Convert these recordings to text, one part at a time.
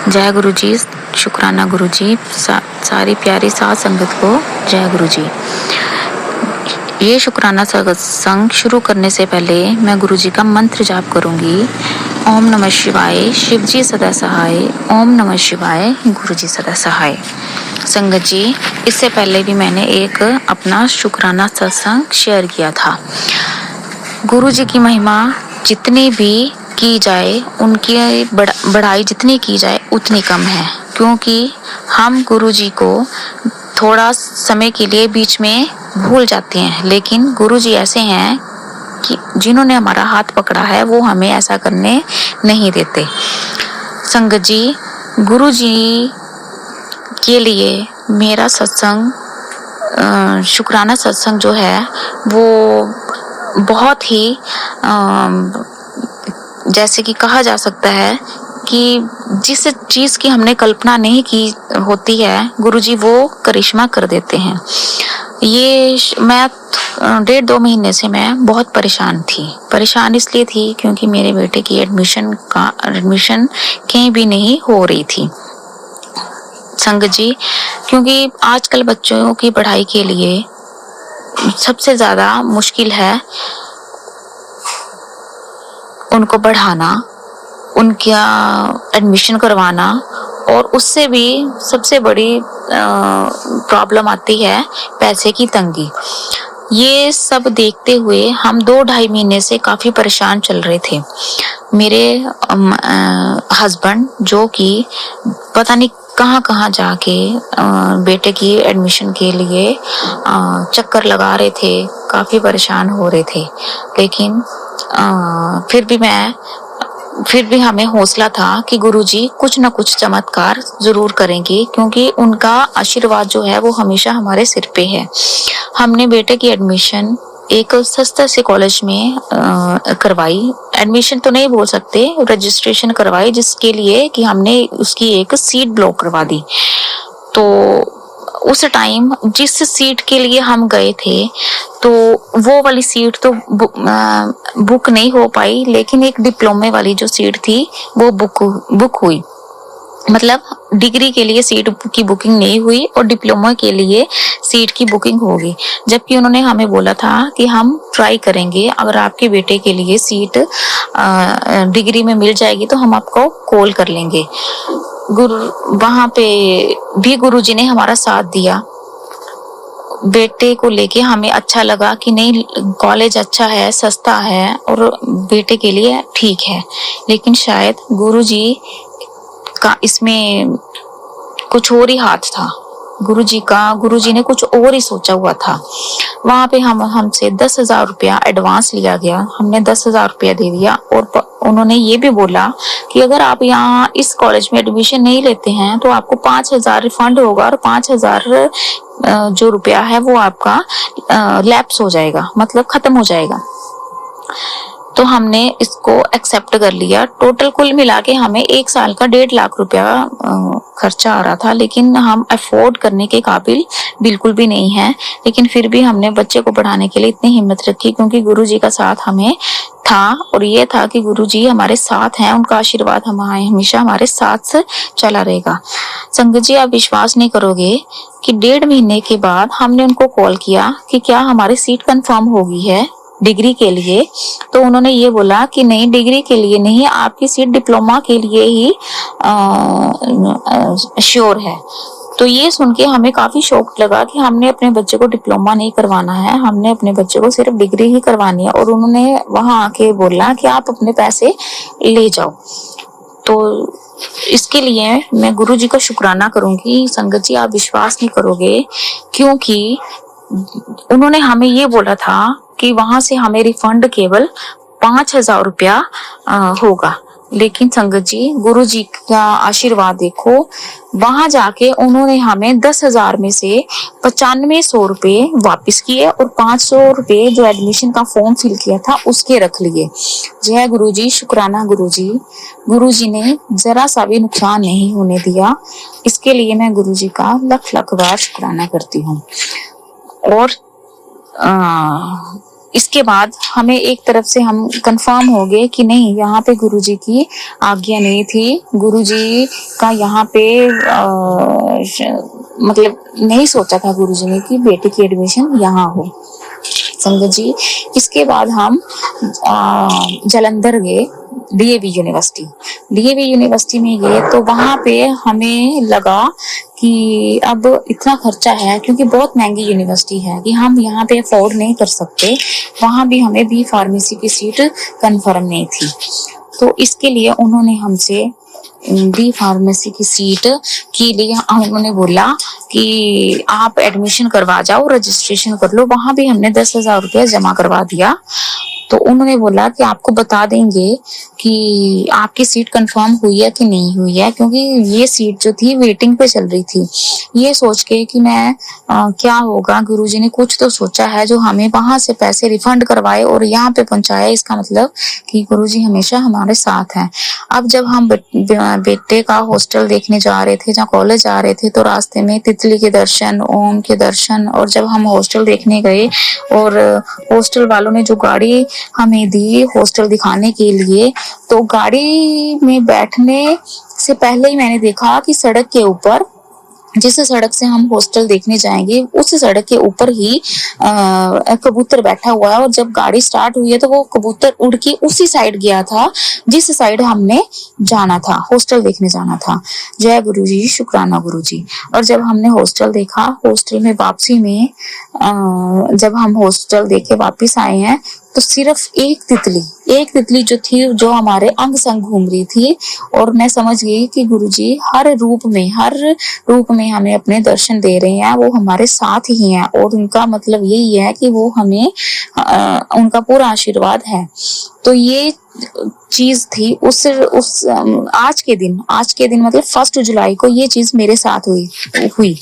जय गुरु जी। शुक्राना गुरु जी। सारी प्यारी साध संगत को जय गुरु जी। ये शुक्राना सत्संग शुरू करने से पहले मैं गुरु जी का मंत्र जाप करूंगी। ओम नमः शिवाय, शिव जी सदा सहाय। ओम नमः शिवाय, गुरु जी सदा सहाय। संगत जी, इससे पहले भी मैंने एक अपना शुक्राना सत्संग शेयर किया था। गुरु जी की महिमा जितनी भी की जाए, उनकी बढ़ाई जितनी की जाए उतनी कम है, क्योंकि हम गुरु जी को थोड़ा समय के लिए बीच में भूल जाते हैं, लेकिन गुरु जी ऐसे हैं कि जिन्होंने हमारा हाथ पकड़ा है वो हमें ऐसा करने नहीं देते। संगत जी, गुरु जी के लिए मेरा सत्संग शुक्राना सत्संग जो है वो बहुत ही जैसे कि कहा जा सकता है कि जिस चीज की हमने कल्पना नहीं की होती है, गुरुजी वो करिश्मा कर देते हैं। ये मैं 1.5-2 महीने से मैं बहुत परेशान इसलिए थी क्योंकि मेरे बेटे की एडमिशन कहीं भी नहीं हो रही थी। संगत जी, क्योंकि आजकल बच्चों की पढ़ाई के लिए सबसे ज्यादा मुश्किल है उनको बढ़ाना, उनका एडमिशन करवाना, और उससे भी सबसे बड़ी प्रॉब्लम आती है पैसे की तंगी। ये सब देखते हुए हम 2-2.5 महीने से काफी परेशान चल रहे थे। मेरे हस्बैंड जो कि पता नहीं कहाँ जाके बेटे की एडमिशन के लिए चक्कर लगा रहे थे, काफी परेशान हो रहे थे, लेकिन फिर भी हमें हौसला था कि गुरुजी कुछ न कुछ चमत्कार जरूर करेंगे, क्योंकि उनका आशीर्वाद जो है वो हमेशा हमारे सिर पे है। हमने बेटे की एडमिशन एक सस्ते से कॉलेज में करवाई। एडमिशन तो नहीं बोल सकते, रजिस्ट्रेशन करवाई, जिसके लिए कि हमने उसकी एक सीट ब्लॉक करवा दी। तो उस टाइम जिस सीट के लिए हम गए थे तो वो वाली सीट तो बुक नहीं हो पाई, लेकिन एक डिप्लोमे वाली जो सीट थी वो बुक हुई। मतलब डिग्री के लिए सीट की बुकिंग नहीं हुई और डिप्लोमा के लिए सीट की बुकिंग होगी, जबकि उन्होंने हमें बोला था कि हम ट्राई करेंगे, अगर आपके बेटे के लिए सीट डिग्री में मिल जाएगी तो हम आपको कॉल कर लेंगे। वहां पे भी गुरुजी ने हमारा साथ दिया। बेटे को लेके हमें अच्छा लगा कि नहीं, कॉलेज अच्छा है, सस्ता है और बेटे के लिए ठीक है, लेकिन शायद गुरुजी का इसमें कुछ और ही हाथ था। गुरुजी ने कुछ और ही सोचा हुआ था। वहां पे हमसे 10,000 रुपया एडवांस लिया गया। हमने 10,000 रुपया दे दिया और उन्होंने ये भी बोला कि अगर आप यहाँ इस कॉलेज में एडमिशन नहीं लेते हैं तो आपको 5,000 रिफंड होगा और 5,000 जो रुपया है वो आपका लैप्स हो जाएगा, मतलब खत्म हो जाएगा। तो हमने इसको एक्सेप्ट कर लिया। टोटल कुल मिला के हमें 1 साल का 1.5 लाख रुपया खर्चा आ रहा था, लेकिन हम अफोर्ड करने के काबिल बिल्कुल भी नहीं है। लेकिन फिर भी हमने बच्चे को पढ़ाने के लिए इतनी हिम्मत रखी, क्योंकि गुरुजी का साथ हमें था, और ये था कि गुरुजी हमारे साथ हैं, उनका आशीर्वाद हमेशा हमारे साथ चला रहेगा। संगत जी, आप विश्वास नहीं करोगे कि 1.5 महीने के बाद हमने उनको कॉल किया कि क्या हमारी सीट कंफर्म हो गई है डिग्री के लिए। तो उन्होंने ये बोला कि नहीं, डिग्री के लिए नहीं, आपकी सीट डिप्लोमा के लिए ही श्योर है। तो ये सुन के हमें काफी शौक लगा कि हमने अपने बच्चे को डिप्लोमा नहीं करवाना है, हमने अपने बच्चे को सिर्फ डिग्री ही करवानी है। और उन्होंने वहां आके बोला कि आप अपने पैसे ले जाओ। तो इसके लिए मैं गुरुजी का शुक्राना करूंगी। संगत जी, आप विश्वास नहीं करोगे, क्योंकि उन्होंने हमें ये बोला था कि वहां से हमें रिफंड केवल 5,000 रुपया होगा, लेकिन संगत जी, गुरु जी का आशीर्वाद देखो, वहां जाके उन्होंने हमें 10,000 में से 9500 रुपये वापिस किए और 500 रुपये जो एडमिशन का फॉर्म फिल किया था उसके रख लिए। जय गुरु जी, शुक्राना गुरु जी ने जरा सा भी नुकसान नहीं होने दिया। इसके लिए मैं गुरु जी का लख बार शुक्राना करती हूँ। और इसके बाद हमें एक तरफ से हम कंफर्म हो गए कि नहीं, यहाँ पे गुरुजी की आज्ञा नहीं थी, गुरुजी का यहाँ पे मतलब नहीं सोचा था गुरुजी ने कि बेटे की एडमिशन यहाँ हो। संगत जी, इसके बाद हम जालंधर गए, डीएवी यूनिवर्सिटी। डीएवी यूनिवर्सिटी में गए तो वहां पे हमें लगा कि अब इतना खर्चा है, क्योंकि बहुत महंगी यूनिवर्सिटी है, कि हम यहाँ पे अफोर्ड नहीं कर सकते। वहां भी हमें बी फार्मेसी की सीट कंफर्म नहीं थी, तो इसके लिए उन्होंने हमसे बी फार्मेसी की सीट के लिए उन्होंने बोला कि आप एडमिशन करवा जाओ, रजिस्ट्रेशन कर लो। वहां भी हमने 10,000 रुपया जमा करवा दिया। तो उन्होंने बोला कि आपको बता देंगे कि आपकी सीट कंफर्म हुई है कि नहीं हुई है, क्योंकि ये सीट जो थी वेटिंग पे चल रही थी। ये सोच के कि मैं क्या होगा, गुरुजी ने कुछ तो सोचा है जो हमें वहां से पैसे रिफंड करवाए और यहाँ पे पहुंचाया। इसका मतलब कि गुरुजी हमेशा हमारे साथ हैं। अब जब हम बेटे का हॉस्टल देखने जा रहे थे, जहाँ कॉलेज जा रहे थे, तो रास्ते में तितली के दर्शन, ओम के दर्शन, और जब हम हॉस्टल देखने गए और हॉस्टल वालों ने जो गाड़ी हमें दी हॉस्टल दिखाने के लिए, तो गाड़ी में बैठने से पहले ही मैंने देखा कि सड़क के ऊपर, जिस सड़क से हम हॉस्टल देखने जाएंगे, उस सड़क के ऊपर ही कबूतर बैठा हुआ है। और जब गाड़ी स्टार्ट हुई है तो वो कबूतर उड़ के उसी साइड गया था जिस साइड हमने जाना था, हॉस्टल देखने जाना था। जय गुरुजी, शुक्राना गुरुजी। और जब हमने हॉस्टल देखा, हॉस्टल में वापसी में जब हम हॉस्टल देख के वापिस आए हैं, तो सिर्फ एक तितली जो थी, जो हमारे अंग संग घूम रही थी। और मैं समझ गई कि गुरुजी हर रूप में हमें अपने दर्शन दे रहे हैं, वो हमारे साथ ही हैं। और उनका मतलब यही है कि वो हमें उनका पूरा आशीर्वाद है। तो ये चीज थी उस आज के दिन मतलब 1 जुलाई को ये चीज मेरे साथ हुई।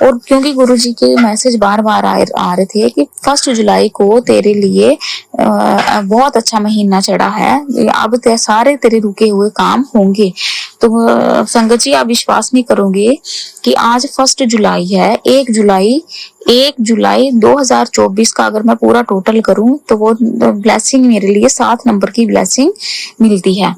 और क्योंकि गुरुजी के मैसेज बार बार आ रहे थे कि 1 जुलाई को तेरे लिए बहुत अच्छा महीना चढ़ा है, अब सारे तेरे रुके हुए काम होंगे। तो संगत जी, आप विश्वास नहीं करोगे कि आज 1 जुलाई है। 1 जुलाई 2024 का अगर मैं पूरा टोटल करूं तो वो ब्लेसिंग मेरे लिए 7 नंबर की ब्लेसिंग मिलती है।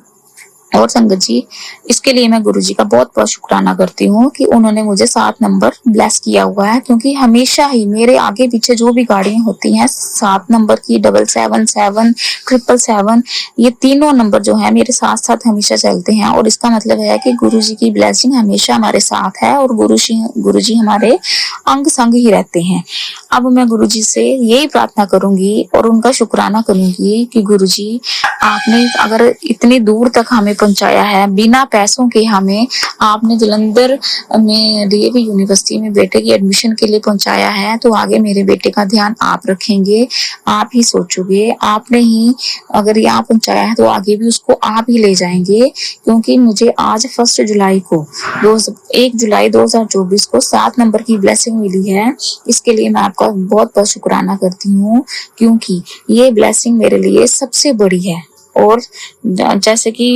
और संगत जी, इसके लिए मैं गुरुजी का बहुत बहुत शुक्राना करती हूँ कि उन्होंने मुझे 7 नंबर ब्लेस किया हुआ है। क्योंकि हमेशा ही मेरे आगे पीछे जो भी गाड़ियां होती हैं, 7 नंबर की, 777, 777, ये तीनों नंबर जो है मेरे साथ साथ हमेशा चलते हैं। और इसका मतलब है कि गुरुजी की ब्लेसिंग हमेशा हमारे साथ है और गुरुजी हमारे अंग संग ही रहते हैं। अब मैं गुरुजी से यही प्रार्थना करूंगी और उनका शुक्राना करूंगी कि गुरुजी, आपने अगर इतनी दूर तक हमें पहुंचाया है बिना पैसों के, हमें आपने जालंधर में डीएवी यूनिवर्सिटी में बेटे की एडमिशन के लिए पहुंचाया है, तो आगे मेरे बेटे का ध्यान आप रखेंगे, आप ही सोचोगे। आपने ही अगर यहाँ पहुंचाया है तो आगे भी उसको आप ही ले जाएंगे। क्योंकि मुझे आज 1 जुलाई को 1 जुलाई 2024 को 7 नंबर की ब्लेसिंग मिली है। इसके लिए मैं आपका बहुत बहुत शुक्राना करती हूँ, क्योंकि ये ब्लेसिंग मेरे लिए सबसे बड़ी है। और जैसे कि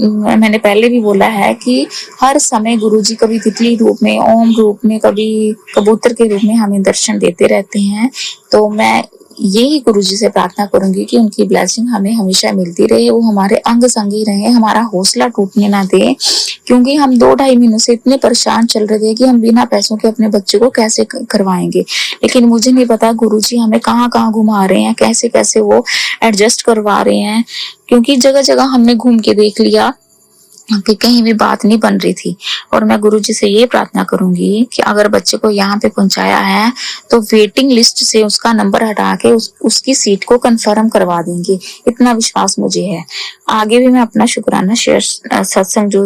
मैंने पहले भी बोला है कि हर समय गुरुजी कभी तितली रूप में, ओम रूप में, कभी कबूतर के रूप में हमें दर्शन देते रहते हैं। तो मैं यही गुरुजी से प्रार्थना करूंगी कि उनकी ब्लेसिंग हमें हमेशा मिलती रहे, वो हमारे अंग संगी रहे, हमारा हौसला टूटने ना दे। क्योंकि हम 2-2.5 महीनों से इतने परेशान चल रहे थे कि हम बिना पैसों के अपने बच्चे को कैसे करवाएंगे। लेकिन मुझे नहीं पता गुरुजी हमें कहाँ कहाँ घुमा रहे हैं, कैसे कैसे वो एडजस्ट करवा रहे हैं। क्योंकि जगह जगह हमने घूम के देख लिया कि कहीं भी बात नहीं बन रही थी। और मैं गुरुजी से ये प्रार्थना करूंगी कि अगर बच्चे को यहाँ पे पहुंचाया है तो वेटिंग लिस्ट से उसका नंबर हटा के उसकी सीट को कंफर्म करवा देंगे, इतना विश्वास मुझे है। आगे भी मैं अपना शुक्राना शेयर, सत्संग जो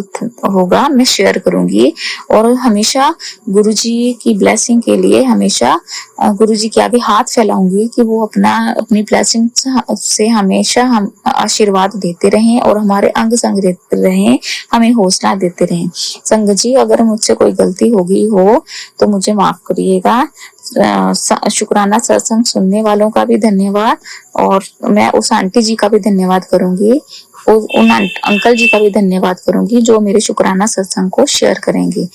होगा मैं शेयर करूंगी। और हमेशा गुरुजी की ब्लेसिंग के लिए हमेशा गुरुजी के आगे हाथ फैलाऊंगी कि वो अपनी ब्लेसिंग से हमेशा हम आशीर्वाद देते रहें और हमारे अंग संग रहते रहें, हमें हौसला देते रहें। संगत जी, अगर मुझसे कोई गलती हो गई हो तो मुझे माफ करिएगा। शुक्राना सत्संग सुनने वालों का भी धन्यवाद, और मैं उस आंटी जी का भी धन्यवाद करूंगी, उन अंकल जी का भी धन्यवाद करूंगी जो मेरे शुक्राना सत्संग को शेयर करेंगे।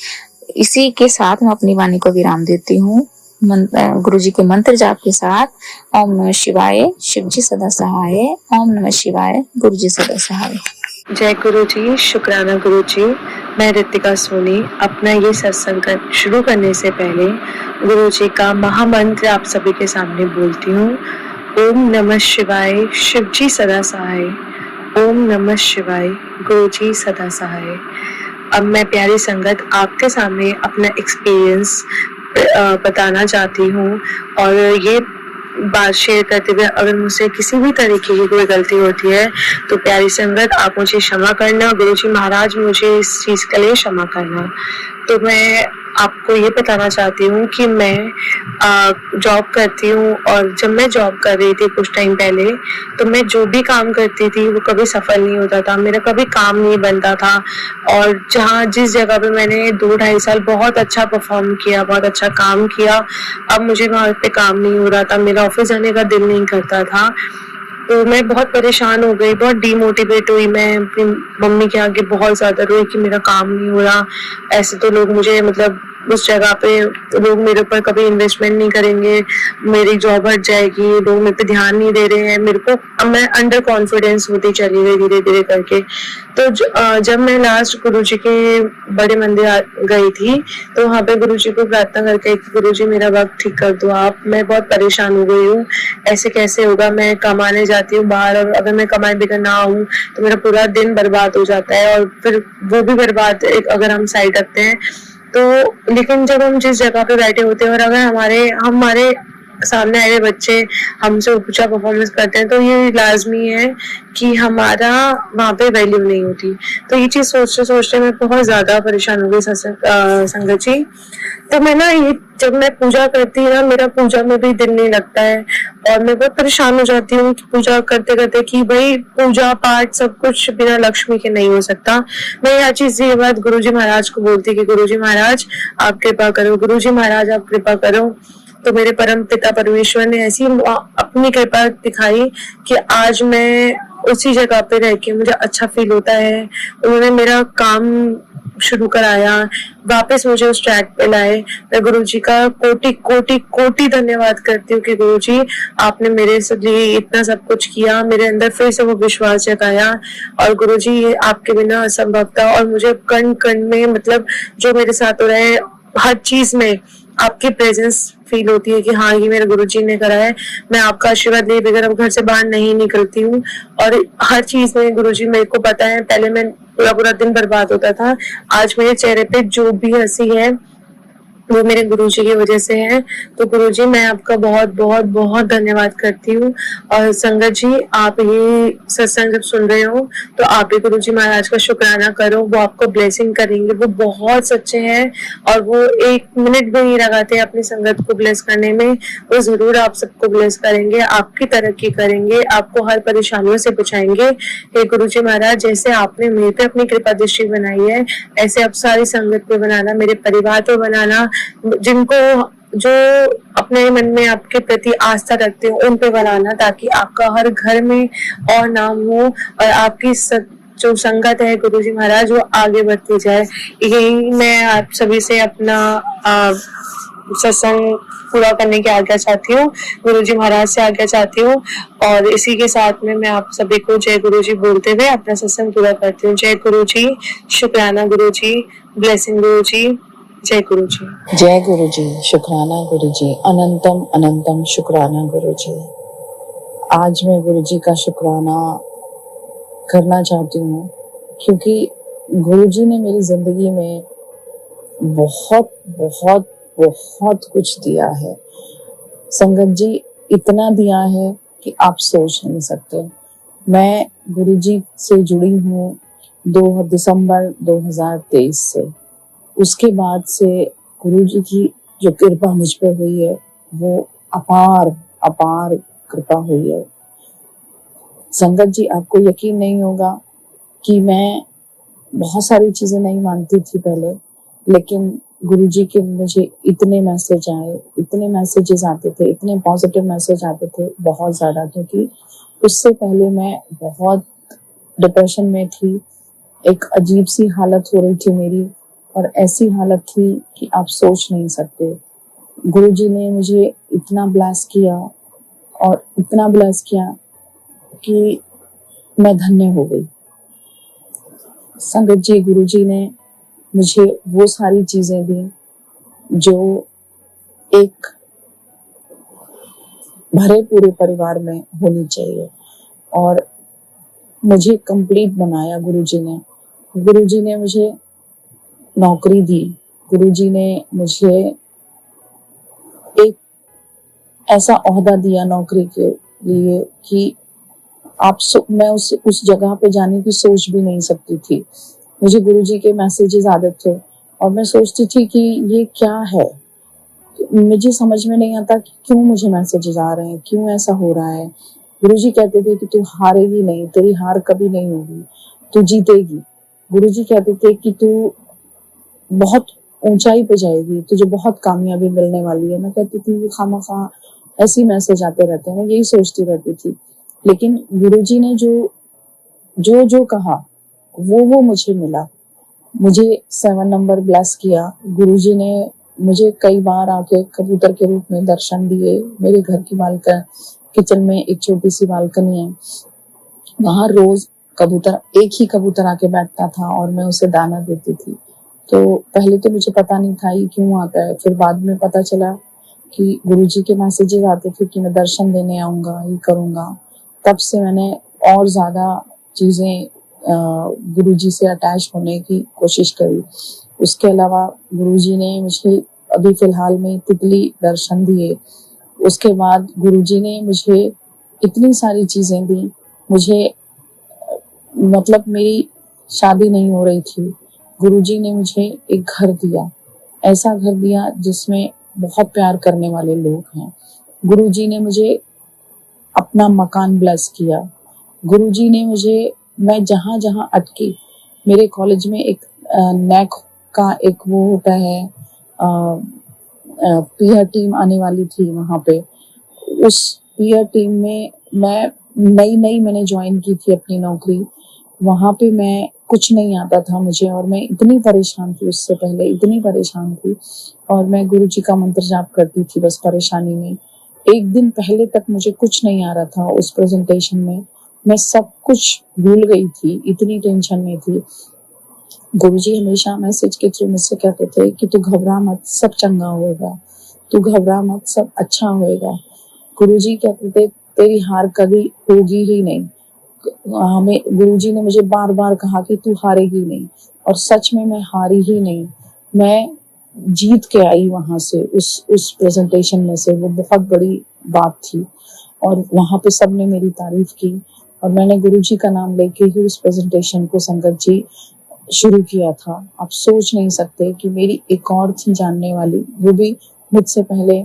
इसी के साथ मैं अपनी वाणी को विराम देती हूँ। गुरु जी के मंत्र जाप के साथ ओम नमः शिवाय, शिव जी सदा सहाय, ओम नमः शिवाय, गुरु जी सदा सहाय। जय गुरु जी, शुक्राना गुरु जी। मैं रितिका सोनी अपना ये सत्संग शुरू करने से पहले गुरु जी का महामंत्र आप सभी के सामने बोलती हूँ। ओम नमः शिवाय, शिव जी सदा सहाय, ओम नमः शिवाय, गुरु जी सदा सहाय। अब मैं प्यारी संगत आपके सामने अपना एक्सपीरियंस बताना चाहती हूँ और ये बात शेयर करते हुए अगर मुझसे किसी भी तरीके की कोई गलती होती है तो प्यारी संगत आप मुझे क्षमा करना, गुरुजी महाराज मुझे इस चीज़ के लिए क्षमा करना। तो मैं आपको ये बताना चाहती हूँ कि मैं जॉब करती हूँ और जब मैं जॉब कर रही थी कुछ टाइम पहले तो मैं जो भी काम करती थी वो कभी सफल नहीं होता था, मेरा कभी काम नहीं बनता था। और जिस जगह पे मैंने 2-2.5 साल बहुत अच्छा परफॉर्म किया, बहुत अच्छा काम किया, अब मुझे वहाँ पे काम नहीं हो रहा था, मेरा ऑफिस जाने का दिल नहीं करता था। तो मैं बहुत परेशान हो गई, बहुत डीमोटिवेट हुई, मैं अपनी मम्मी के आगे बहुत ज़्यादा रोई कि मेरा काम नहीं हो रहा। ऐसे तो लोग मुझे मतलब उस जगह पे लोग मेरे ऊपर कभी इन्वेस्टमेंट नहीं करेंगे, मेरी जॉब हट जाएगी, लोग मेरे पे ध्यान नहीं दे रहे हैं मेरे को। अब मैं अंडर कॉन्फिडेंस होती चली गई धीरे धीरे करके। तो जब मैं लास्ट गुरुजी के बड़े मंदिर गई थी तो वहाँ पे गुरुजी को प्रार्थना करके कि गुरुजी मेरा वक्त ठीक कर दो आप, मैं बहुत परेशान हो गई हूँ, ऐसे कैसे होगा, मैं कमाने जाती हूँ बाहर और अगर मैं कमाई भी करना आऊँ तो मेरा पूरा दिन बर्बाद हो जाता है और फिर वो भी बर्बाद एक अगर हम साइड रखते हैं तो। लेकिन जब हम जिस जगह पे बैठे होते हैं और अगर हमारे सामने आए हुए बच्चे हमसे ऊंचा परफॉर्मेंस करते हैं तो ये लाजमी है कि हमारा वहाँ पे वैल्यू नहीं होती। तो ये चीज़ सोचते सोचते मैं बहुत ज़्यादा परेशान हो गई संगत जी। तो मैं ना ये जब मैं पूजा करती हूँ ना मेरा पूजा में भी दिल नहीं लगता है और मैं बहुत परेशान हो जाती हूँ कि पूजा करते करते कि भाई पूजा पाठ सब कुछ बिना लक्ष्मी के नहीं हो सकता। मैं यह चीज ये बात गुरुजी महाराज को बोलती कि गुरुजी महाराज आप कृपा करो, गुरुजी महाराज आप कृपा करो। तो मेरे परम पिता परमेश्वर ने ऐसी अपनी कृपा दिखाई कि आज मैं उसी जगह पे रह के मुझे अच्छा फील होता है। उन्होंने मेरा काम शुरू कराया, वापस मुझे उस ट्रैक पे लाए। मैं गुरुजी का कोटि कोटि कोटि धन्यवाद करती हूँ कि गुरुजी आपने मेरे लिए इतना सब कुछ किया, मेरे अंदर फिर से वो विश्वास जगाया और गुरुजी ये आपके बिना असंभव था। और मुझे कण कण में मतलब जो मेरे साथ हो रहा है हर चीज में आपकी प्रेजेंस फील होती है कि हाँ ये मेरे गुरुजी ने करा है, मैं आपका आशीर्वाद लिए बगैर अब घर से बाहर नहीं निकलती हूँ। और हर चीज में गुरुजी मेरे को पता है, पहले मैं पूरा पूरा दिन बर्बाद होता था, आज मेरे चेहरे पे जो भी हंसी है वो मेरे गुरुजी की वजह से है। तो गुरुजी मैं आपका बहुत बहुत बहुत धन्यवाद करती हूँ। और संगत जी आप ये सत्संग जब सुन रहे हो तो आप भी गुरुजी महाराज का शुक्राना करो, वो आपको ब्लेसिंग करेंगे, वो बहुत सच्चे हैं और वो एक मिनट भी नहीं लगाते अपनी संगत को ब्लेस करने में। वो जरूर आप सबको ब्लेस करेंगे, आपकी तरक्की करेंगे, आपको हर परेशानियों से बचाएंगे। हे गुरुजी महाराज जैसे आपने मेरे पे अपनी कृपा दृष्टि बनाई है ऐसे अब सारी संगत पे बनाना, मेरे परिवार पे बनाना, जिनको जो अपने मन में आपके प्रति आस्था रखते हो उन पे बनाना, ताकि आपका हर घर में और नाम हो और आपकी जो संगत है गुरुजी महाराज वो आगे बढ़ती जाए। यही मैं आप सभी से अपना सत्संग पूरा करने की आज्ञा चाहती हूँ, गुरुजी महाराज से आज्ञा चाहती हूँ। और इसी के साथ में मैं आप सभी को जय गुरुजी बोलते हुए अपना सत्संग पूरा करती हूँ। जय गुरुजी, शुक्राना गुरुजी, ब्लेसिंग गुरुजी, जय गुरुजी। जय गुरुजी, शुक्राना गुरुजी, अनंतम अनंतम शुक्राना गुरुजी। आज मैं गुरुजी का शुक्राना करना चाहती हूँ क्योंकि गुरुजी ने मेरी जिंदगी में बहुत बहुत बहुत कुछ दिया है। संगत जी इतना दिया है कि आप सोच नहीं सकते। मैं गुरुजी से जुड़ी हूँ 2 दिसंबर 2023 से। उसके बाद से गुरुजी की जो कृपा मुझ पर हुई है वो अपार अपार कृपा हुई है। संगत जी आपको यकीन नहीं होगा कि मैं बहुत सारी चीजें नहीं मानती थी पहले, लेकिन गुरुजी के मुझे इतने मैसेज आए, इतने मैसेजेस आते थे, इतने पॉजिटिव मैसेज आते थे, बहुत ज्यादा। क्योंकि उससे पहले मैं बहुत डिप्रेशन में थी, एक अजीब सी हालत हो रही थी मेरी और ऐसी हालत थी कि आप सोच नहीं सकते। गुरुजी ने मुझे इतना ब्लेस किया और इतना ब्लेस किया कि मैं धन्य हो गई। संगत जी, गुरुजी ने मुझे वो सारी चीजें दी जो एक भरे पूरे परिवार में होनी चाहिए, और मुझे कंप्लीट बनाया गुरुजी ने। गुरुजी ने मुझे नौकरी दी। गुरुजी ने मुझे एक ऐसा ओहदा दिया नौकरी के लिए कि मैं उस जगह पे जाने की सोच भी नहीं सकती थी। मुझे गुरुजी के मैसेजेस आते थे और मैं सोचती थी कि ये क्या है। मुझे समझ में नहीं आता कि क्यों मुझे मैसेजेस आ रहे हैं, क्यों ऐसा हो रहा है। गुरुजी कहते थे कि तू हारेगी नहीं, तेरी हार कभी नहीं होगी, तू जीतेगी। गुरुजी कहते थे कि तू बहुत ऊंचाई पे जाएगी, तुझे बहुत कामयाबी मिलने वाली है। मैं कहती थी ये खामखा ऐसे मैसेज आते रहते हैं, मैं यही सोचती रहती थी। लेकिन गुरुजी ने जो कहा वो मुझे मिला। मुझे 7 नंबर ब्लेस किया। गुरुजी ने मुझे कई बार आके कबूतर के रूप में दर्शन दिए। मेरे घर की किचन में एक छोटी सी बालकनी है, वहां रोज एक ही कबूतर आके बैठता था और मैं उसे दाना देती थी। तो पहले तो मुझे पता नहीं था ये क्यों आता है, फिर बाद में पता चला कि गुरुजी के मैसेजेस आते थे कि मैं दर्शन देने आऊंगा, ये करूंगा। तब से मैंने और ज्यादा चीजें गुरुजी से अटैच होने की कोशिश करी। उसके अलावा गुरुजी ने मुझे अभी फिलहाल में तितली दर्शन दिए। उसके बाद गुरुजी ने मुझे इतनी सारी चीजें दी। मुझे मतलब मेरी शादी नहीं हो रही थी, गुरुजी ने मुझे एक घर दिया, ऐसा घर दिया जिसमें बहुत प्यार करने वाले लोग हैं। गुरुजी ने मुझे अपना मकान ब्लेस किया। गुरुजी ने मुझे, मैं जहां जहां अटकी, मेरे कॉलेज में एक नैक का एक वो होता है, पीयर टीम आने वाली थी वहां पे। उस पीयर टीम में मैं नई मैंने ज्वाइन की थी अपनी नौकरी। वहां पे मैं कुछ नहीं आता था मुझे, और मैं इतनी परेशान थी, उससे पहले इतनी परेशान थी, और मैं गुरुजी का मंत्र जाप करती थी बस परेशानी में। एक दिन पहले तक मुझे कुछ नहीं आ रहा था उस प्रेजेंटेशन में, मैं सब कुछ भूल गई थी, इतनी टेंशन में थी। गुरुजी हमेशा मैसेज के थ्रू मुझसे कहते थे कि तू घबरा मत, सब चंगा होगा, तू घबरा मत, सब अच्छा होएगा। गुरुजी कहते थे तेरी हार कभी होगी ही नहीं। हमें गुरुजी ने मुझे बार बार कहा कि तू हारेगी नहीं, और सच में मैं हारी ही नहीं। मैं जीत के आई वहां से, उस प्रेजेंटेशन में से। वो बहुत बड़ी बात थी, और वहां पे सबने मेरी तारीफ की, और मैंने गुरुजी का नाम लेके ही उस प्रेजेंटेशन को संगत जी शुरू किया था। आप सोच नहीं सकते कि मेरी एक और थी जानने वाली, वो भी मुझसे पहले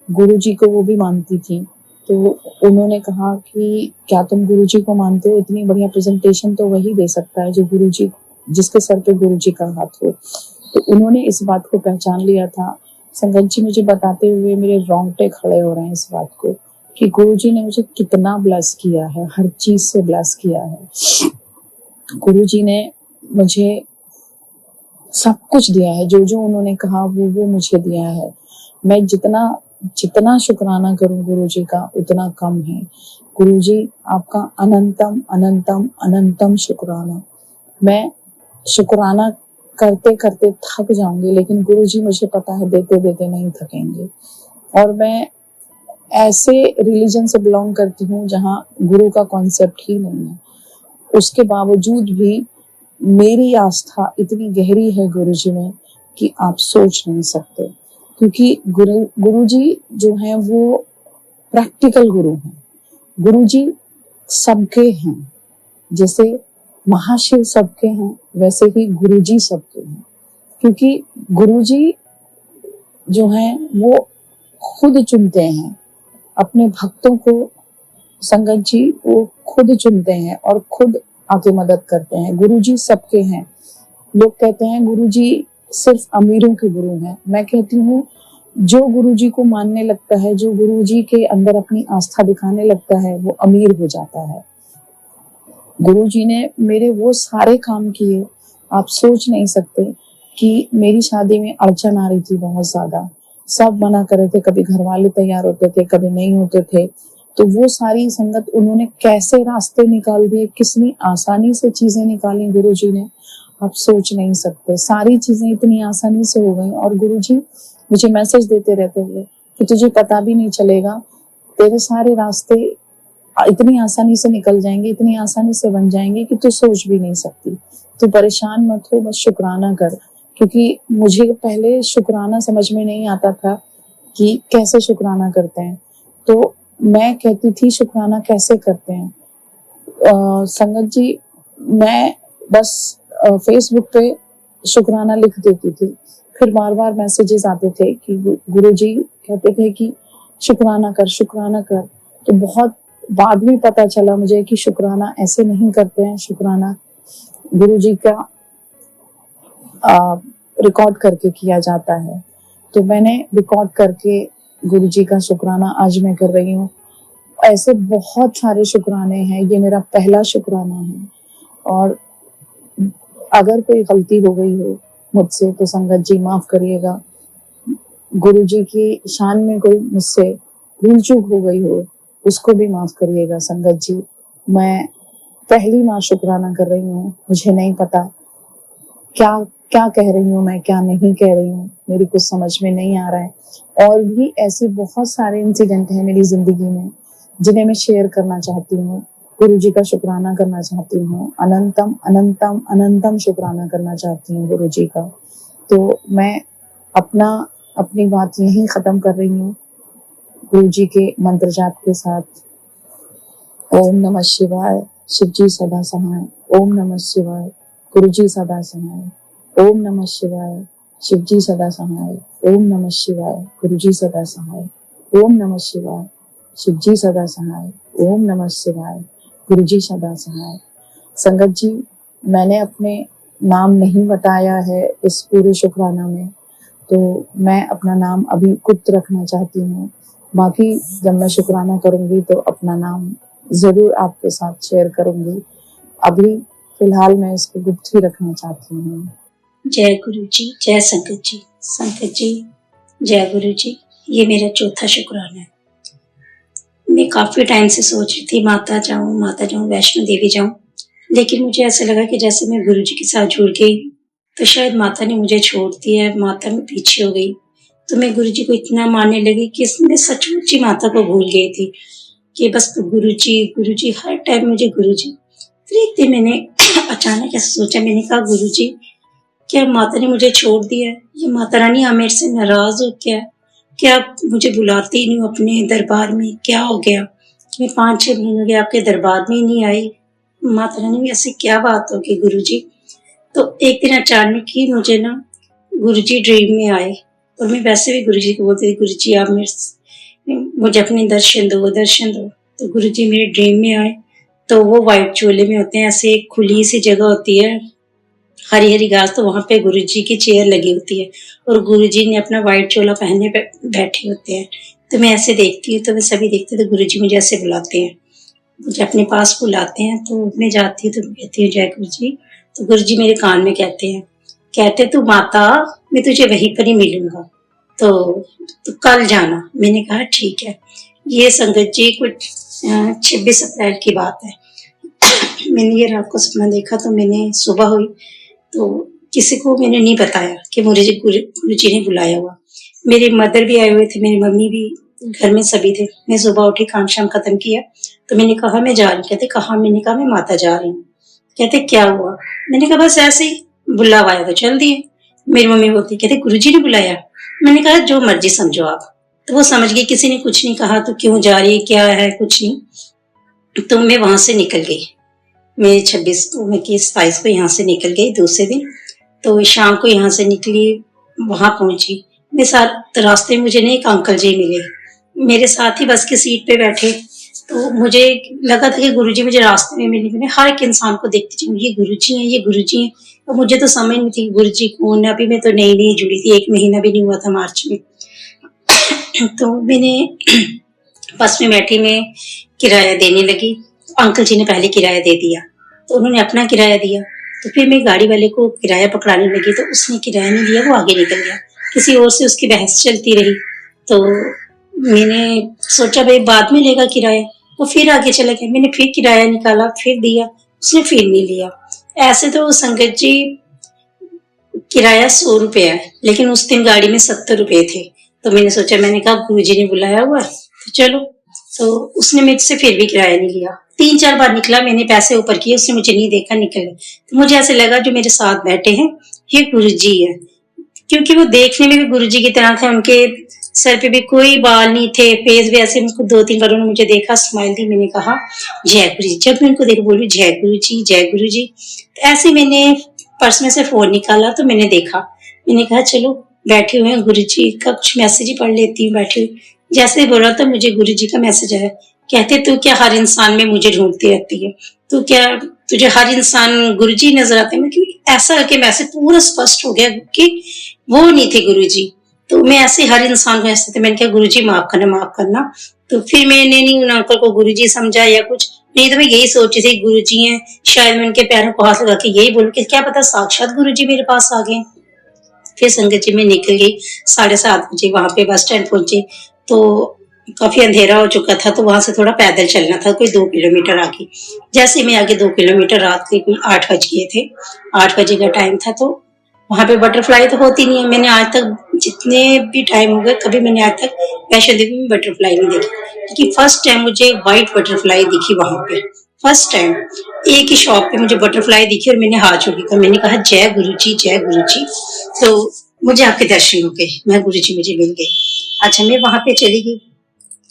गुरुजी को वो भी मानती थी। तो उन्होंने कहा कि क्या तुम गुरुजी को मानते हो? इतनी बढ़िया प्रेजेंटेशन तो वही दे सकता है जो गुरुजी, जिसके सर पे गुरुजी का हाथ हो। तो उन्होंने इस बात को पहचान लिया था। संगत जी मुझे बताते हुए मेरे रोंगटे खड़े हो रहे हैं इस बात को, कि गुरुजी ने मुझे कितना ब्लेस किया है, हर चीज से ब्लेस किया है। गुरुजी ने मुझे सब कुछ दिया है, जो उन्होंने कहा वो मुझे दिया है। मैं जितना शुक्राना करूं गुरुजी का उतना कम है। गुरुजी आपका अनंतम अनंतम अनंतम शुक्राना। मैं शुक्राना करते करते थक जाऊंगी, लेकिन गुरुजी मुझे पता है देते देते नहीं थकेंगे। और मैं ऐसे रिलीजन से बिलोंग करती हूँ जहाँ गुरु का कॉन्सेप्ट ही नहीं है, उसके बावजूद भी मेरी आस्था इतनी गहरी है गुरुजी में कि आप सोच नहीं सकते। क्योंकि गुरुजी जो है वो प्रैक्टिकल गुरु हैं। गुरुजी सबके हैं, जैसे महाशिव सबके हैं वैसे ही गुरुजी सबके हैं। क्योंकि गुरुजी जो हैं वो खुद चुनते हैं अपने भक्तों को। संगत जी वो खुद चुनते हैं और खुद आके मदद करते हैं। गुरुजी सबके हैं। लोग कहते हैं गुरुजी सिर्फ अमीरों के गुरु हैं। मैं कहती हूँ जो गुरुजी को मानने लगता है, जो गुरुजी के अंदर अपनी आस्था दिखाने लगता है, वो अमीर हो जाता है। गुरुजी ने मेरे वो सारे काम किए, आप सोच नहीं सकते। कि मेरी शादी में अड़चन आ रही थी बहुत ज्यादा, सब मना कर रहे थे, कभी घर वाले तैयार होते थे, कभी नहीं होते थे। तो वो सारी संगत उन्होंने कैसे रास्ते निकाल दिए, कितनी आसानी से चीजें निकाली गुरुजी ने, आप सोच नहीं सकते। सारी चीजें इतनी आसानी से हो गई और गुरुजी मुझे मैसेज देते रहते थे कि तुझे पता भी नहीं चलेगा, तेरे सारे रास्ते इतनी आसानी से निकल जाएंगे, इतनी आसानी से बन जाएंगे कि तू सोच भी नहीं सकती। तू परेशान मत हो, बस शुक्राना कर। क्योंकि मुझे पहले शुक्राना समझ में नहीं आता था कि कैसे शुक्राना करते हैं, तो मैं कहती थी शुक्राना कैसे करते हैं। संगत जी, मैं बस फेसबुक पे शुक्राना लिख देती थी, फिर बार बार मैसेजेस आते थे कि गुरुजी कहते थे कि शुक्राना कर, शुक्राना कर। तो बहुत बाद में पता चला मुझे कि शुक्राना ऐसे नहीं करते हैं, शुक्राना गुरुजी का रिकॉर्ड करके किया जाता है। तो मैंने रिकॉर्ड करके गुरुजी का शुक्राना आज मैं कर रही हूँ। ऐसे बहुत सारे शुक्राने हैं, ये मेरा पहला शुक्राना है। और अगर कोई गलती हो गई हो मुझसे तो संगत जी माफ करिएगा। गुरुजी की शान में कोई मुझसे भूल चूक हो गई हो उसको भी माफ करिएगा संगत जी। मैं पहली बार शुक्राना कर रही हूँ, मुझे नहीं पता क्या क्या कह रही हूँ मैं, क्या नहीं कह रही हूँ, मेरी कुछ समझ में नहीं आ रहा है। और भी ऐसे बहुत सारे इंसिडेंट हैं मेरी जिंदगी में जिन्हें मैं शेयर करना चाहती हूँ, गुरुजी का शुक्राना करना चाहती हूँ, अनंतम अनंतम अनंतम शुक्राना करना चाहती हूँ गुरुजी का। तो मैं अपनी बात यहीं खत्म कर रही हूँ गुरुजी के मंत्र जाप के साथ। ओम नमः शिवाय, शिवजी सदा सहाय। ओम नमः शिवाय, गुरुजी सदा सहाय। ओम नमः शिवाय, शिवजी सदा सहाय। ओम नमः शिवाय, गुरुजी सदा सहाय। ओम नमः शिवाय, शिवजी सदा सहाय। ओम नमः शिवाय, गुरुजी सदा सहाय। संगत जी, मैंने अपने नाम नहीं बताया है इस पूरे शुक्राना में, तो मैं अपना नाम अभी गुप्त रखना चाहती हूँ। बाकी जब मैं शुक्राना करूंगी तो अपना नाम जरूर आपके साथ शेयर करूंगी। अभी फिलहाल मैं इसको गुप्त ही रखना चाहती हूँ। जय गुरु जी, जय संगत जी। संगत जी, जय गुरु जी। ये मेरा चौथा शुक्राना है। मैं काफी टाइम से सोच रही थी माता जाऊं, वैष्णो देवी जाऊं, लेकिन मुझे ऐसा लगा कि जैसे मैं गुरु जी के साथ जुड़ गई तो शायद माता ने मुझे छोड़ दिया है, माता में पीछे हो गई। तो मैं गुरु जी को इतना मानने लगी कि मैं सचमुच ही माता को भूल गई थी कि बस गुरु जी हर टाइम मुझे गुरु जी। फिर एक दिन मैंने अचानक ऐसा सोचा, मैंने कहा गुरु जी, क्या माता ने मुझे छोड़ दिया है? ये माता रानी आप मेरे से नाराज हो क्या आप मुझे बुलाते ही नहीं हो अपने दरबार में? क्या हो गया कि मैं 5-6 महीने हो गए आपके दरबार में ही नहीं आई? माता रानी ऐसी क्या बात होगी गुरु जी? तो एक दिन अचानक ही मुझे ना गुरु जी ड्रीम में आए और मैं वैसे भी गुरु जी को बोलती थी, गुरु जी आप मुझे अपने दर्शन दो। तो गुरु जी मेरे ड्रीम में आए, तो वो व्हाइट चोले में होते हैं, ऐसे एक खुली सी जगह होती है, हरी हरी घास, तो वहां पे गुरुजी की चेयर लगी होती है और गुरुजी ने अपना व्हाइट चोला पहने बैठे होते हैं। तो मैं ऐसे देखती हूँ, तो मैं सभी देखते तो गुरुजी मुझे ऐसे बुलाते हैं, मुझे अपने पास बुलाते हैं। तो मैं जाती हूँ तो कहती हूँ जय गुरुजी। तो गुरुजी मेरे कान में कहते तू माता, मैं तुझे वहीं पर ही मिलूंगा, तो कल जाना। मैंने कहा ठीक है। ये संगत जी कुछ 26 अप्रैल की बात है। मैंने ये रात को सपना देखा, तो मैंने सुबह हुई तो किसी को मैंने नहीं बताया कि मुझे गुरु जी ने बुलाया हुआ। मेरे मदर भी आए हुए थे, मेरी मम्मी भी, घर में सभी थे। मैं सुबह उठी, काम शाम खत्म किया, तो मैंने कहा मैं जा रही हूँ। कहते कहाँ? मैंने कहा मैं माता जा रही हूँ। कहते क्या हुआ? मैंने कहा बस ऐसे ही बुलावा आया तो चल दिए। मेरी मम्मी बोलती, कहते गुरु जी ने बुलाया? मैंने कहा जो मर्जी समझो आप। तो वो समझ गई, किसी ने कुछ नहीं कहा तो क्यों जा रही है, क्या है, कुछ नहीं। तो मैं वहां से निकल गई। मैं 27 को यहाँ से निकल गई दूसरे दिन। तो शाम को यहाँ से निकली, वहां पहुंची। मैं साथ रास्ते में मुझे एक अंकल जी मिले, मेरे साथ ही बस की सीट पे बैठे। तो मुझे लगा था कि गुरुजी मुझे रास्ते में मिले। मैं हर एक इंसान को देखती थी, ये गुरुजी हैं, ये गुरुजी हैं। और मुझे तो समझ नहीं थी गुरुजी कौन है। अभी मैं तो नई जुड़ी थी, 1 महीना भी नहीं हुआ था मार्च में। तो मैंने बस में बैठी, मैं किराया देने लगी। अंकल जी ने पहले किराया दे दिया, तो उन्होंने अपना किराया दिया। तो फिर मैं गाड़ी वाले को किराया पकड़ाने लगी, तो उसने किराया नहीं दिया, वो आगे निकल गया। किसी और से उसकी बहस चलती रही। तो मैंने सोचा भाई बाद में लेगा किराया, वो फिर आगे चला गया। मैंने फिर किराया निकाला, फिर दिया, उसने फिर नहीं लिया। ऐसे तो संगत जी किराया 100 रुपया है, लेकिन उस दिन गाड़ी में 70 रुपए थे। तो मैंने सोचा, मैंने कहा गुरुजी ने बुलाया हुआ है तो चलो। तो उसने मुझसे फिर भी किराया नहीं लिया। 3-4 बार निकला, मैंने पैसे ऊपर किए, उसने मुझे नहीं देखा, निकल गया। तो मुझे ऐसे लगा जो मेरे साथ बैठे हैं ये गुरुजी है, क्योंकि वो देखने में भी गुरुजी की तरह थे। उनके सर पे भी कोई बाल नहीं थे, फेस भी ऐसे। 2-3 बार उन्होंने मुझे देखा, स्माइल दी, मैंने कहा जय गुरु जी। जब मैं उनको देख बोली जय गुरु जी, जय गुरु जी, तो ऐसे मैंने पर्स में से फोन निकाला तो मैंने देखा। मैंने कहा चलो बैठे हुए हैं गुरु जी का कुछ मैसेज ही पढ़ लेती हूँ बैठे हुए। जैसे ही बोला तो मुझे गुरु जी का मैसेज आया। कहते तू क्या हर इंसान में मुझे ढूंढती रहती है, तू क्या तुझे हर इंसान गुरु जी नजर आते हैं। क्योंकि ऐसा करके मैसेज पूरा स्पष्ट हो गया कि वो नहीं थे गुरु जी। तो मैं ऐसे हर इंसान को ऐसे थे। मैंने कहा गुरु जी माफ करना, माफ करना। तो फिर मैंने नहीं उन अंकल को गुरु जी समझा या कुछ नहीं। तो मैं यही सोची थी गुरु जी हैं, शायद मैं उनके पैरों को हाथ लगा के यही बोलूं कि क्या पता साक्षात गुरु जी मेरे पास आ गए। फिर संगत जी में निकल गई। 7:30 बजे वहां पे बस स्टैंड पहुंची तो काफी अंधेरा हो चुका था। तो वहां से थोड़ा पैदल चलना था, कोई 2 किलोमीटर आगे। जैसे मैं आगे 2 किलोमीटर, रात के कोई 8 बज गए थे, 8 बजे का टाइम था। तो वहां पे बटरफ्लाई तो होती नहीं है। मैंने आज तक जितने भी टाइम हो गए, कभी मैंने आज तक वैष्णो देवी में बटरफ्लाई नहीं देखी। लेकिन फर्स्ट टाइम मुझे व्हाइट बटरफ्लाई दिखी वहां पे। फर्स्ट टाइम एक ही शॉप पे मुझे बटरफ्लाई दिखी और मैंने हाथ जोड़ के मैंने कहा जय गुरु जी, जय गुरु जी। तो मुझे आपके दर्शन हो गए, मैं गुरु जी मुझे मिल गई। अच्छा, मैं वहां पे चली गई,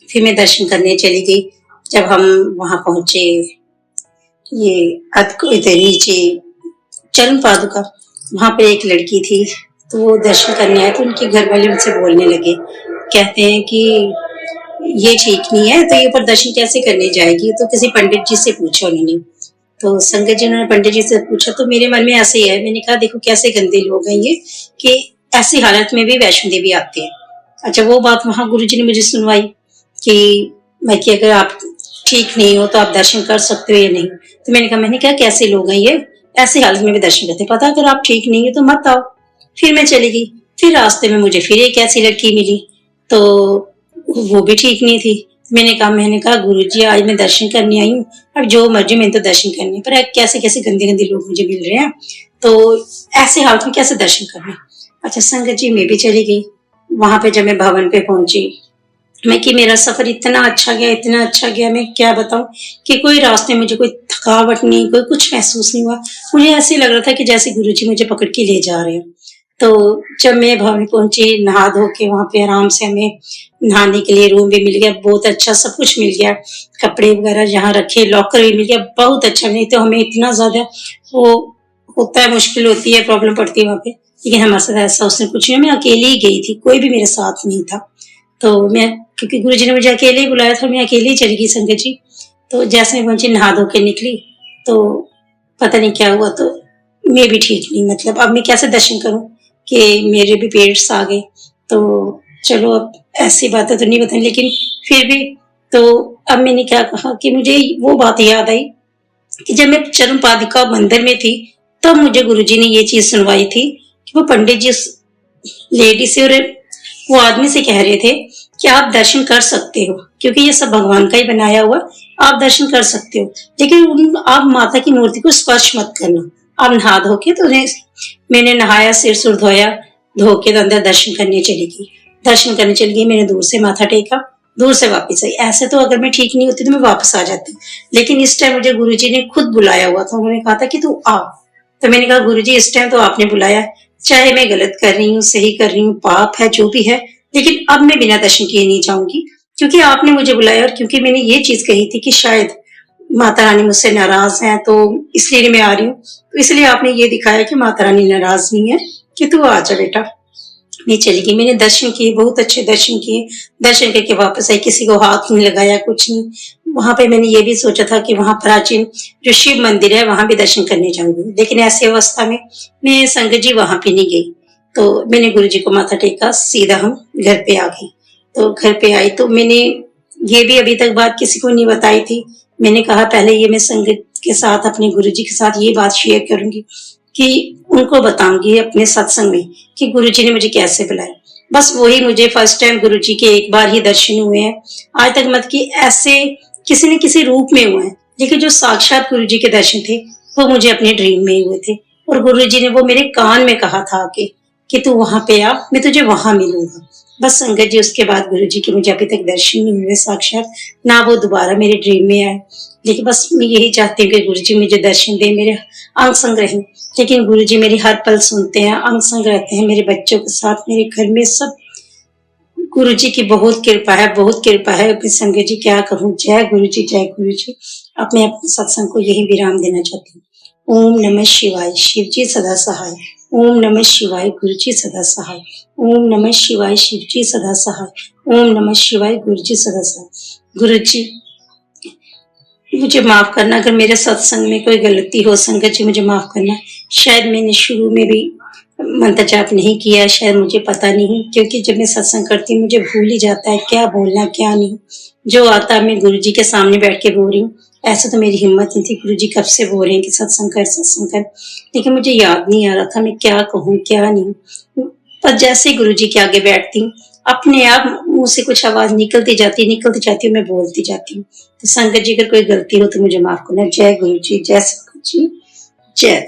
फिर मैं दर्शन करने चली गई। जब हम वहां पहुंचे, ये इधर नीचे चरण पादुका, वहां पे एक लड़की थी। तो वो दर्शन करने आए तो उनके घर वाले उनसे बोलने लगे, कहते हैं कि ये ठीक नहीं है तो ये ऊपर दर्शन कैसे करने जाएगी। तो किसी पंडित जी से पूछा उन्होंने। तो संगत जी ने पंडित जी से पूछा तो मेरे मन में ऐसे ही है। मैंने कहा देखो कैसे गंदे लोग हैं ये कि ऐसी हालत में भी वैष्णो देवी आते हैं। अच्छा, वो बात वहां गुरु जी ने मुझे सुनवाई कि मैं कि अगर आप ठीक नहीं हो तो आप दर्शन कर सकते हो या नहीं। तो मैंने कहा कैसे लोग हैं ये, ऐसी हालत में भी दर्शन करते। पता अगर आप ठीक नहीं हो तो मत आओ। फिर मैं चली गई। फिर रास्ते में मुझे फिर एक ऐसी लड़की मिली, तो वो भी ठीक नहीं थी। मैंने कहा गुरुजी आज मैं दर्शन करने आई हूँ, अब जो मर्जी मैंने तो दर्शन करने, पर कैसे कैसे गंदे गंदे लोग मुझे मिल रहे हैं, तो ऐसे हालत में कैसे दर्शन करना। अच्छा संगत जी, मैं भी चली गई। वहां पे जब मैं भवन पे पहुंची, मैं कि मेरा सफर इतना अच्छा गया, इतना अच्छा गया, मैं क्या बताऊं कि कोई रास्ते में मुझे कोई थकावट नहीं, कोई कुछ महसूस नहीं हुआ। मुझे ऐसे लग रहा था कि जैसे गुरुजी मुझे पकड़ के ले जा रहे हैं। तो जब मैं भवन पहुंची, नहा धो के वहां पे आराम से हमें नहाने के लिए रूम भी मिल गया, बहुत अच्छा सब कुछ मिल गया, कपड़े वगैरह जहाँ रखे, लॉकर भी मिल गया, बहुत अच्छा। नहीं तो हमें इतना ज्यादा वो होता है, मुश्किल होती है, प्रॉब्लम पड़ती है वहां पे। लेकिन हमारे साथ ऐसा उसने कुछ नहीं, मैं अकेली ही गई थी, कोई भी मेरे साथ नहीं था। तो मैं, क्योंकि गुरुजी ने मुझे अकेले ही बुलाया था, मैं अकेले ही चली गई संगत जी। तो जैसे मैं पहुंची, नहा धो के निकली, तो पता नहीं क्या हुआ, तो मैं भी ठीक नहीं, मतलब अब मैं कैसे दर्शन करूं कि मेरे भी पीरियड्स आ गए। तो चलो अब ऐसी बातें तो नहीं बताई, लेकिन फिर भी तो अब मैंने क्या कहा कि मुझे वो बात याद आई कि जब मैं चरण पादुका मंदिर में थी, तब मुझे गुरुजी ने ये चीज सुनवाई थी कि वो पंडित जी लेडी से और वो आदमी से कह रहे थे कि आप दर्शन कर सकते हो, क्योंकि ये सब भगवान का ही बनाया हुआ, आप दर्शन कर सकते हो, लेकिन आप माता की मूर्ति को स्पर्श मत करना। आप नहा धो के, तो मैंने नहाया, सिर सुर धोया, धो के तो अंदर दर्शन करने चली गई। दर्शन करने चली गई, मैंने दूर से माथा टेका, दूर से वापस आई। ऐसे तो अगर मैं ठीक नहीं होती तो मैं वापस आ जाती, लेकिन इस टाइम मुझे गुरुजी ने खुद बुलाया हुआ था। उन्होंने कहा था कि तू आ। तो मैंने कहा गुरुजी इस टाइम तो आपने बुलाया, चाहे मैं गलत कर रही हूँ, सही कर रही हूँ, पाप है जो भी है, लेकिन अब मैं बिना दर्शन किए नहीं जाऊंगी, क्योंकि आपने मुझे बुलाया और क्योंकि मैंने ये चीज कही थी कि शायद माता रानी मुझसे नाराज है, तो इसलिए मैं आ रही हूँ। तो इसलिए आपने ये दिखाया कि माता रानी नाराज नहीं है, कि तू आ जा बेटा। मैं चली गई, मैंने दर्शन किए, बहुत अच्छे दर्शन किए। दर्शन करके वापस आई, किसी को हाथ नहीं लगाया, कुछ नहीं। वहां पे मैंने ये भी सोचा था कि वहां प्राचीन जो शिव मंदिर है वहां भी दर्शन करने जाऊंगी, लेकिन ऐसी अवस्था में मैं संगत जी वहां पे नहीं गई। तो मैंने गुरु जी को माथा टेका, सीधा हम घर पे आ गई। तो घर पे आई तो मैंने ये भी अभी तक बात किसी को नहीं बताई थी। मैंने कहा पहले ये मैं संगत के साथ, अपने गुरु जी के साथ ये बात शेयर करूंगी कि उनको बताऊंगी अपने सत्संग में कि गुरुजी ने मुझे कैसे बुलाया। बस वही मुझे फर्स्ट टाइम गुरुजी के एक बार ही दर्शन हुए हैं। आज तक मत कि ऐसे किसी न किसी रूप में हुए हैं, लेकिन जो साक्षात गुरुजी के दर्शन थे वो मुझे अपने ड्रीम में ही हुए थे। और गुरुजी ने वो मेरे कान में कहा था कि तू वहां पे आ, मैं तुझे वहां मिलूंगा। बस संगत जी, उसके बाद गुरुजी के मुझे अभी तक दर्शन नहीं हुए साक्षात, ना वो दोबारा मेरे ड्रीम में आए। लेकिन बस मैं यही चाहती हूँ कि गुरुजी मुझे दर्शन दे, मेरे अंग संग रहें। लेकिन गुरुजी मेरी हर पल सुनते हैं, अंग संग रहते हैं मेरे बच्चों के साथ, मेरे घर में सब। गुरुजी की बहुत कृपा है, बहुत कृपा है। मैं संगत जी क्या कहूँ, जय गुरुजी, जय गुरुजी। अब मैं अपने सत्संग को यही विराम देना चाहती हूँ। ओम नमः शिवाय, शिव जी सदा सहाय। ओम नमः शिवाय, गुरुजी सदा सहाय। ओम नमः शिवाय, शिव जी सदा सहाय। ओम नमः शिवाय, गुरुजी सदा सहाय। गुरुजी मुझे माफ करना अगर मेरे सत्संग में कोई गलती हो, संगत जी मुझे माफ करना। शायद मैंने शुरू में भी मंत्र जाप नहीं किया, शायद मुझे पता नहीं, क्योंकि जब मैं सत्संग करती हूँ मुझे भूल ही जाता है क्या बोलना क्या नहीं। जो आता है मैं गुरुजी के सामने बैठ के बोल रही हूँ। ऐसा तो मेरी हिम्मत नहीं थी, गुरुजी कब से बोल रहे हैं कि सत्संग कर सत्संग कर, लेकिन मुझे याद नहीं आ रहा था मैं क्या कहूँ क्या नहीं। पर जैसे गुरुजी के आगे बैठती हूँ अपने आप मुंह से कुछ आवाज निकलती जाती है, मैं बोलती जाती हूँ। तो संगत जी अगर कोई गलती हो तो मुझे माफ करना। जय गुरु जी, जय सतगुरु जी, जय।